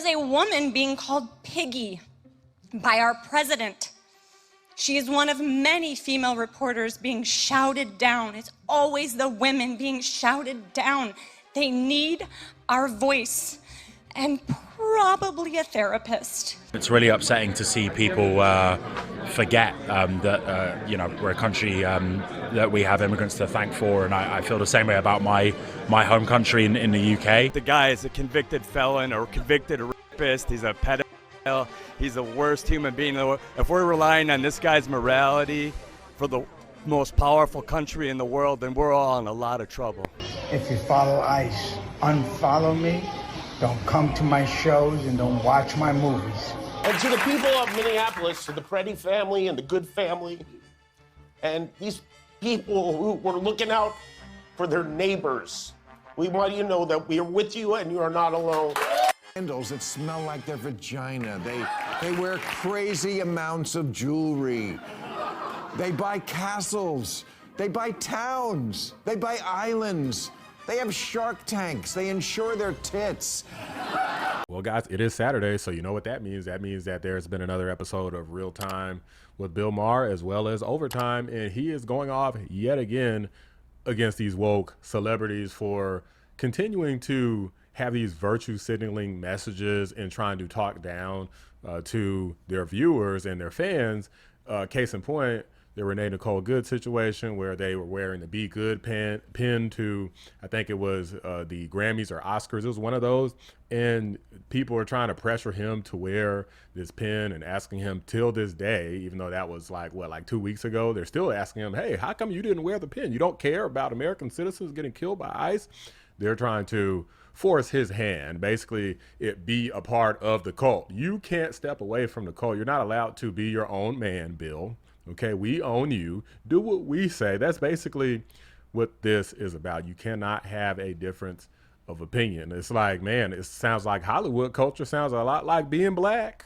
is a woman being called piggy by our president. She is one of many female reporters being shouted down. It's always the women being shouted down. They need our voice and probably a therapist. It's really upsetting to see people forget that we're a country that we have immigrants to thank for, and I feel the same way about my home country in the UK. The guy is a convicted felon or convicted rapist. He's a pedophile. He's the worst human being in the world. If we're relying on this guy's morality for the most powerful country in the world, then we're all in a lot of trouble. If you follow ICE, unfollow me. Don't come to my shows and don't watch my movies. And to the people of Minneapolis, to the Preddy family and the Good family, and these people who were looking out for their neighbors, we want you to know that we are with you and you are not alone. Candles that smell like their vagina. They wear crazy amounts of jewelry. They buy castles. They buy towns. They buy islands. They have shark tanks. They insure their tits. Well, guys, it is Saturday, so you know what that means. That means that there's been another episode of Real Time with Bill Maher, as well as Overtime, and he is going off yet again against these woke celebrities for continuing to have these virtue signaling messages and trying to talk down to their viewers and their fans. Case in point, the Renee Nicole Good situation where they were wearing the Be Good pin to, I think it was the Grammys or Oscars. It was one of those. And people are trying to pressure him to wear this pin and asking him till this day, even though that was like 2 weeks ago, they're still asking him, hey, how come you didn't wear the pin? You don't care about American citizens getting killed by ICE? They're trying to force his hand, basically it be a part of the cult. You can't step away from the cult. You're not allowed to be your own man, Bill. Okay, we own you. Do what we say. That's basically what this is about. You cannot have a difference of opinion. It's like, man, it sounds like Hollywood culture sounds a lot like being black.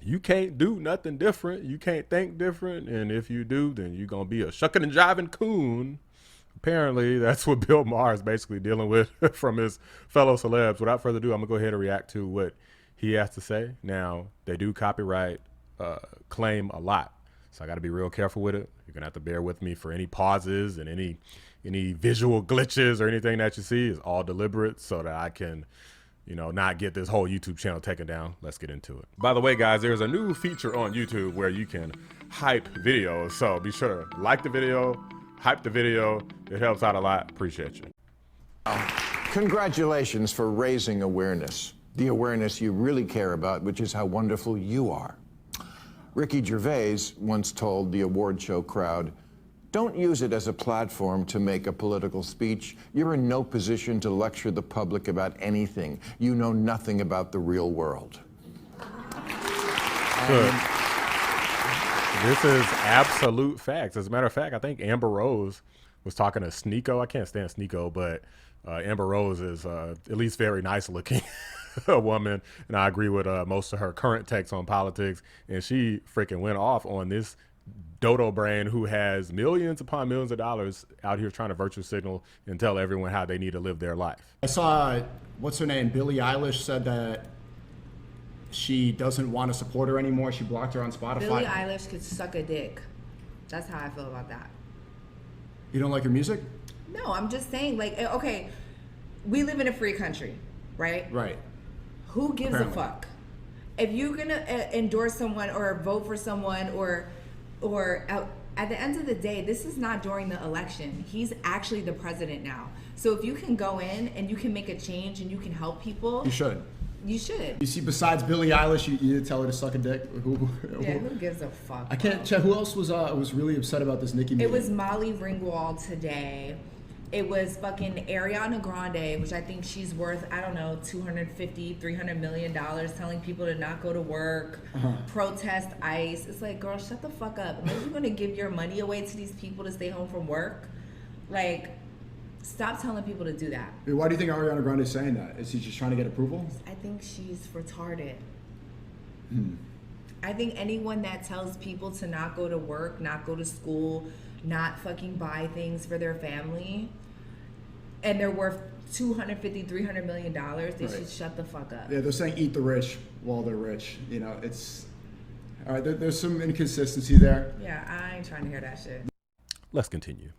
You can't do nothing different. You can't think different. And if you do, then you're going to be a shucking and jiving coon. Apparently, that's what Bill Maher is basically dealing with from his fellow celebs. Without further ado, I'm going to go ahead and react to what he has to say. Now, they do copyright claim a lot. So I got to be real careful with it. You're going to have to bear with me for any pauses and any visual glitches or anything that you see is all deliberate so that I can, not get this whole YouTube channel taken down. Let's get into it. By the way, guys, there's a new feature on YouTube where you can hype videos. So be sure to like the video, hype the video. It helps out a lot. Appreciate you. Congratulations for raising awareness. The awareness you really care about, which is how wonderful you are. Ricky Gervais once told the award show crowd, don't use it as a platform to make a political speech. You're in no position to lecture the public about anything. You know nothing about the real world. Good. This is absolute facts. As a matter of fact, I think Amber Rose was talking to Sneeko. I can't stand Sneeko, but Amber Rose is at least very nice looking. A woman, and I agree with most of her current takes on politics, and she freaking went off on this dodo brain who has millions upon millions of dollars out here trying to virtue signal and tell everyone how they need to live their life. I saw, what's her name, Billie Eilish said that she doesn't want to support her anymore. She blocked her on Spotify. Billie Eilish could suck a dick. That's how I feel about that. You don't like her music? No, I'm just saying, okay, we live in a free country, right? Right. Who gives a fuck? If you're gonna endorse someone or vote for someone or at the end of the day, this is not during the election. He's actually the president now. So if you can go in and you can make a change and you can help people, you should. You should. You see, besides Billie Eilish, you tell her to suck a dick. Who gives a fuck? I can't check. Who else was really upset about this Nicki meeting? It was Molly Ringwald today. It was fucking Ariana Grande, which I think she's worth, I don't know, $250, $300 million, telling people to not go to work, protest ICE. It's like, girl, shut the fuck up. Unless you're gonna give your money away to these people to stay home from work, stop telling people to do that. Why do you think Ariana Grande is saying that? Is she just trying to get approval? I think she's retarded. I think anyone that tells people to not go to work, not go to school, not fucking buy things for their family, and they're worth $250, $300 million, they should shut the fuck up. Yeah, they're saying eat the rich while they're rich. You know, it's all right. There's some inconsistency there. Yeah, I ain't trying to hear that shit. Let's continue.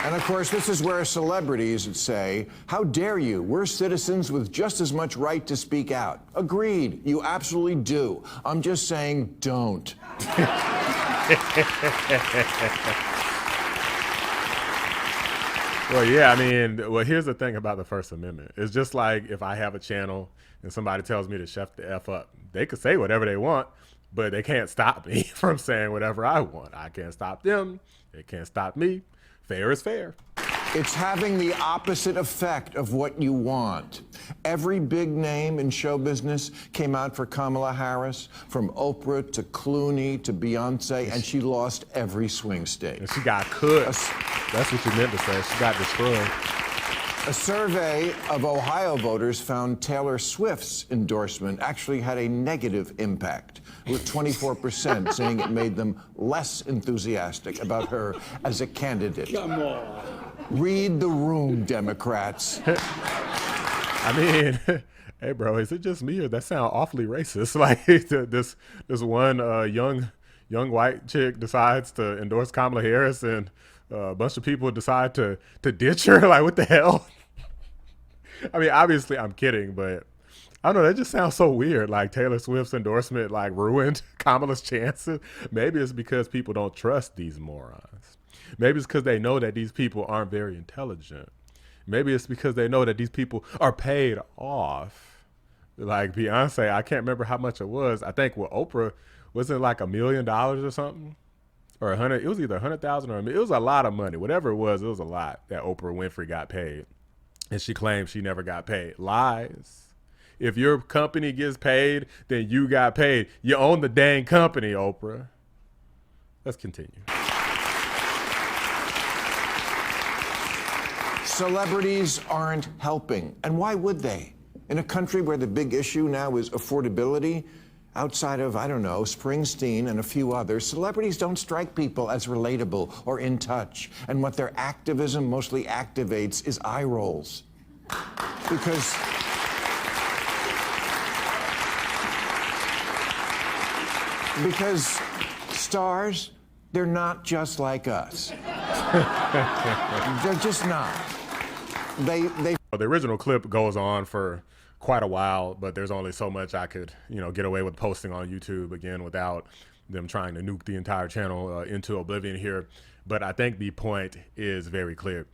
And of course, this is where celebrities would say, how dare you? We're citizens with just as much right to speak out. Agreed, you absolutely do. I'm just saying, don't. Well, yeah, I mean, well, here's the thing about the First Amendment. It's just like if I have a channel and somebody tells me to shut the F up, they could say whatever they want, but they can't stop me from saying whatever I want. I can't stop them. They can't stop me. Fair is fair. It's having the opposite effect of what you want. Every big name in show business came out for Kamala Harris, from Oprah to Clooney to Beyonce, and she lost every swing state. And she got cooked. That's what you meant to say. She got destroyed. A survey of Ohio voters found Taylor Swift's endorsement actually had a negative impact, with 24% saying it made them less enthusiastic about her as a candidate. Come on. Read the room, Democrats. I mean, hey, bro, is it just me or that sound awfully racist? Like this one young white chick decides to endorse Kamala Harris, and a bunch of people decide to ditch her. Like, what the hell? I mean, obviously, I'm kidding, but I don't know. That just sounds so weird. Like Taylor Swift's endorsement, like, ruined Kamala's chances. Maybe it's because people don't trust these morons. Maybe it's because they know that these people aren't very intelligent. Maybe it's because they know that these people are paid off. Like Beyonce, I can't remember how much it was. I think with Oprah, was it like $1 million or something? Or 100? It was either 100,000 or $1 million. It was a lot of money. Whatever it was a lot that Oprah Winfrey got paid. And she claims she never got paid. Lies. If your company gets paid, then you got paid. You own the dang company, Oprah. Let's continue. Celebrities aren't helping. And why would they? In a country where the big issue now is affordability, outside of, I don't know, Springsteen and a few others, celebrities don't strike people as relatable or in touch. And what their activism mostly activates is eye rolls. Because stars, they're not just like us. They're just not. The original clip goes on for quite a while, but there's only so much I could, get away with posting on YouTube again without them trying to nuke the entire channel into oblivion here. But I think the point is very clear.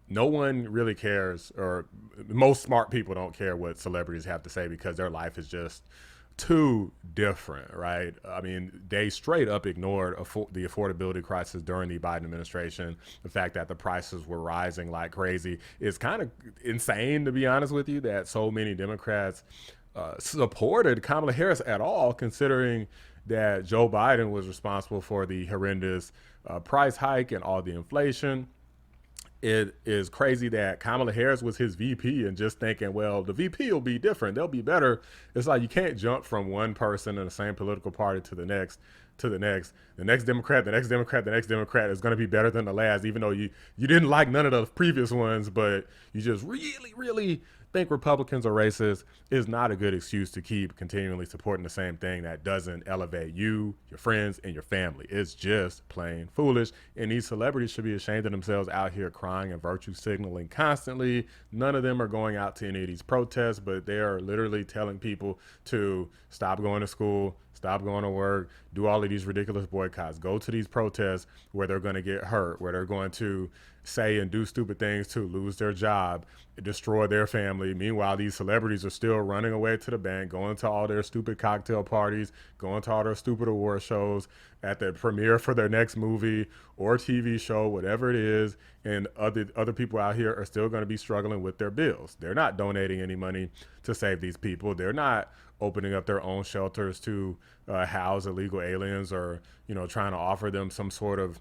No one really cares, or most smart people don't care what celebrities have to say because their life is just too different, right? I mean, they straight up ignored the affordability crisis during the Biden administration. The fact that the prices were rising like crazy is kind of insane, to be honest with you, that so many Democrats supported Kamala Harris at all, considering that Joe Biden was responsible for the horrendous price hike and all the inflation. It is crazy that Kamala Harris was his VP and just thinking, well, the VP will be different. They'll be better. It's like you can't jump from one person in the same political party to the next, the next Democrat, the next Democrat, the next Democrat is going to be better than the last, even though you didn't like none of the previous ones, but you just really, really think Republicans are racist is not a good excuse to keep continually supporting the same thing that doesn't elevate you, your friends, and your family. It's just plain foolish. And these celebrities should be ashamed of themselves out here crying and virtue signaling constantly. None of them are going out to any of these protests, but they are literally telling people to stop going to school, stop going to work, do all of these ridiculous boycotts, go to these protests where they're going to get hurt, where they're going to say and do stupid things to lose their job, destroy their family. Meanwhile, these celebrities are still running away to the bank, going to all their stupid cocktail parties, going to all their stupid award shows, at the premiere for their next movie or TV show, whatever it is. And other people out here are still going to be struggling with their bills. They're not donating any money to save these people. They're not opening up their own shelters to house illegal aliens, or trying to offer them some sort of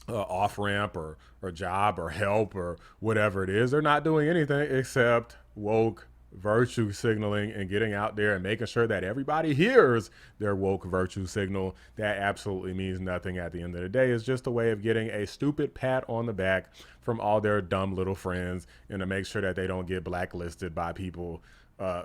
off-ramp or job or help or whatever it is. They're not doing anything except woke virtue signaling and getting out there and making sure that everybody hears their woke virtue signal. That absolutely means nothing at the end of the day. It's just a way of getting a stupid pat on the back for from all their dumb little friends and to make sure that they don't get blacklisted by people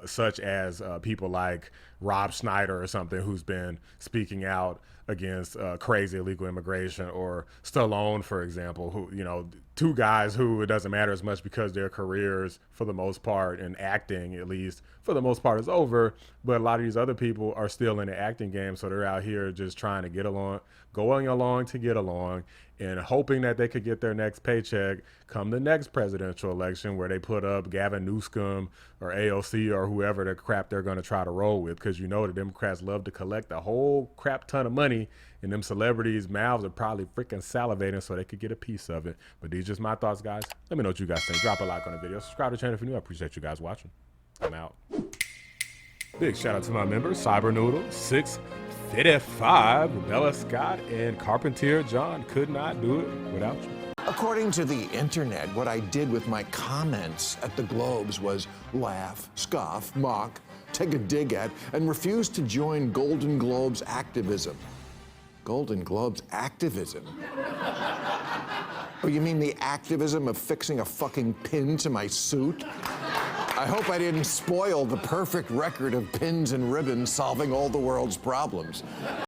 such as people like Rob Schneider or something, who's been speaking out against crazy illegal immigration, or Stallone, for example, who, you know, two guys who it doesn't matter as much because their careers, for the most part, in acting at least, for the most part, is over. But a lot of these other people are still in the acting game, so they're out here just trying to get along, going along to get along, and hoping that they could get their next paycheck come the next presidential election, where they put up Gavin Newsom or AOC or whoever the crap they're going to try to roll with, because you know the Democrats love to collect a whole crap ton of money, and them celebrities' mouths are probably freaking salivating so they could get a piece of it. But these are just my thoughts, guys. Let me know what you guys think. Drop a like on the video. Subscribe to the channel if you're new. I appreciate you guys watching. I'm out. Big shout out to my members, Cyber Noodle 655, Bella Scott, and Carpentier John. Could not do it without you. According to the internet, what I did with my comments at the Globes was laugh, scoff, mock, take a dig at, and refuse to join Golden Globes activism. Golden Globes activism? Oh, you mean the activism of fixing a fucking pin to my suit? I hope I didn't spoil the perfect record of pins and ribbons solving all the world's problems.